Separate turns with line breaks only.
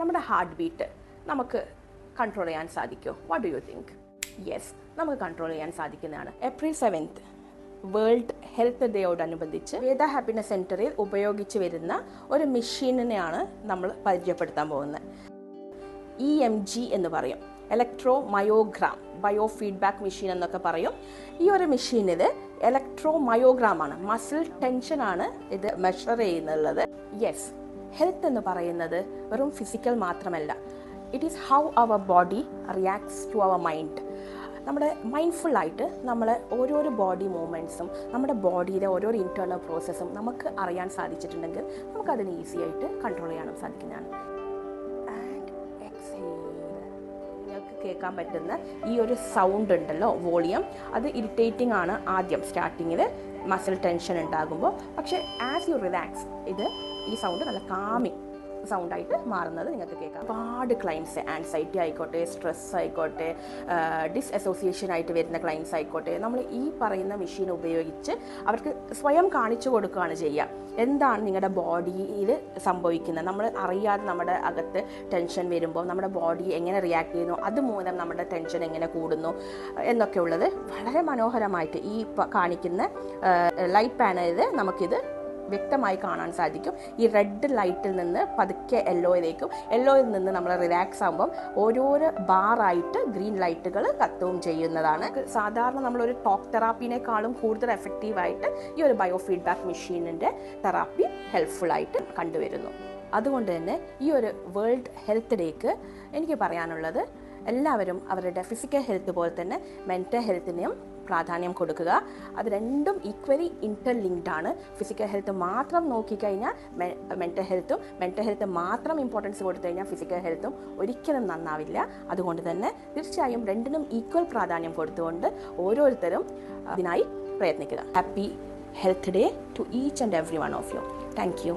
നമ്മുടെ heart beat നമുക്ക് control ചെയ്യാൻ സാധിക്കുമോ? What do you think? Yes, നമുക്ക് കൺട്രോൾ ചെയ്യാൻ സാധിക്കുന്നതാണ്. April 7th വേൾഡ് ഹെൽത്ത് ഡേയോടനുബന്ധിച്ച് വേദ ഹാപ്പിനെസ് സെൻറ്ററിൽ ഉപയോഗിച്ച് വരുന്ന ഒരു മെഷീനിനെയാണ് നമ്മൾ പരിചയപ്പെടുത്താൻ പോകുന്നത്. EMG എന്ന് പറയും, electro myogram, bio feedback machine എന്നൊക്കെ പറയും. ഈ ഒരു മെഷീനിൽ ഇലക്ട്രോ മയോഗ്രാം ആണ്, മസിൽ ടെൻഷനാണ് ഇത് മെഷർ ചെയ്യുന്നുള്ളത്. യെസ്, ഹെൽത്ത് എന്ന് പറയുന്നത് വെറും ഫിസിക്കൽ മാത്രമല്ല, it is how our body reacts to our mind. നമ്മുടെ മൈൻഡ്ഫുള്ളായിട്ട് നമ്മളെ ഓരോരോ ബോഡി മൂവ്മെൻറ്റ്സും നമ്മുടെ ബോഡിയിലെ ഓരോരോ ഇൻറ്റേർണൽ പ്രോസസ്സും നമുക്ക് അറിയാൻ സാധിച്ചിട്ടുണ്ടെങ്കിൽ നമുക്കതിന് ഈസി ആയിട്ട് കൺട്രോൾ ചെയ്യാനും സാധിക്കുന്നതാണ്. ആൻഡ് എക്സേൽ, നിങ്ങൾക്ക് കേൾക്കാൻ പറ്റുന്ന ഈ ഒരു സൗണ്ട് ഉണ്ടല്ലോ, വോളിയം, അത് ഇറിറ്റേറ്റിംഗ് ആണ് ആദ്യം സ്റ്റാർട്ടിങ്ങിൽ മസിൽ ടെൻഷൻ ഉണ്ടാകുമ്പോൾ. പക്ഷേ ആസ് യു റിലാക്സ് ഈ സൗണ്ട് നല്ല കാമിങ് സൗണ്ടായിട്ട് മാറുന്നത് നിങ്ങൾക്ക് കേൾക്കാം. ഒരുപാട് ക്ലയൻസ് ആൻസൈറ്റി ആയിക്കോട്ടെ, സ്ട്രെസ് ആയിക്കോട്ടെ, ഡിസ്അസോസിയേഷൻ ആയിട്ട് വരുന്ന ക്ലയൻസ് ആയിക്കോട്ടെ, നമ്മൾ ഈ പറയുന്ന മെഷീൻ ഉപയോഗിച്ച് അവർക്ക് സ്വയം കാണിച്ചു കൊടുക്കുകയാണ് ചെയ്യുക. എന്താണ് നിങ്ങളുടെ ബോഡിയിൽ സംഭവിക്കുന്നത്, നമ്മൾ അറിയാതെ നമ്മുടെ അകത്ത് ടെൻഷൻ വരുമ്പോൾ നമ്മുടെ ബോഡി എങ്ങനെ റിയാക്ട് ചെയ്യുന്നു, അതുമൂലം നമ്മുടെ ടെൻഷൻ എങ്ങനെ കൂടുന്നു എന്നൊക്കെ ഉള്ളത് വളരെ മനോഹരമായിട്ട് ഈ കാണിക്കുന്ന ലൈറ്റ് പാനലിൽ നമുക്കിത് വ്യക്തമായി കാണാൻ സാധിക്കും. ഈ റെഡ് ലൈറ്റിൽ നിന്ന് പതുക്കെ യെല്ലോയിൽ നിന്ന് നമ്മൾ റിലാക്സ് ആകുമ്പം ഓരോരോ ബാറായിട്ട് ഗ്രീൻ ലൈറ്റുകൾ കത്തുകയും ചെയ്യുന്നതാണ്. സാധാരണ നമ്മളൊരു ടോക്ക് തെറാപ്പിനേക്കാളും കൂടുതൽ എഫക്റ്റീവായിട്ട് ഈ ഒരു ബയോ ഫീഡ്ബാക്ക് മെഷീനിൻ്റെ തെറാപ്പി ഹെൽപ്ഫുള്ളായിട്ട് കണ്ടുവരുന്നു. അതുകൊണ്ട് തന്നെ ഈ ഒരു വേൾഡ് ഹെൽത്ത് ഡേക്ക് എനിക്ക് പറയാനുള്ളത്, എല്ലാവരും അവരുടെ ഫിസിക്കൽ ഹെൽത്ത് പോലെ തന്നെ മെൻ്റൽ ഹെൽത്തിനെയും പ്രാധാന്യം കൊടുക്കുക. അത് രണ്ടും ഈക്വലി ഇൻ്റർലിങ്ക്ഡ് ആണ്. ഫിസിക്കൽ ഹെൽത്ത് മാത്രം നോക്കിക്കഴിഞ്ഞാൽ മെൻ്റൽ ഹെൽത്ത് മാത്രം ഇമ്പോർട്ടൻസ് കൊടുത്തു കഴിഞ്ഞാൽ ഫിസിക്കൽ ഹെൽത്തും ഒരിക്കലും നന്നാവില്ല. അതുകൊണ്ട് തന്നെ തീർച്ചയായും രണ്ടിനും ഈക്വൽ പ്രാധാന്യം കൊടുത്തുകൊണ്ട് ഓരോരുത്തരും അതിനായി പ്രയത്നിക്കുക. Happy health day to each and every one of you. Thank U.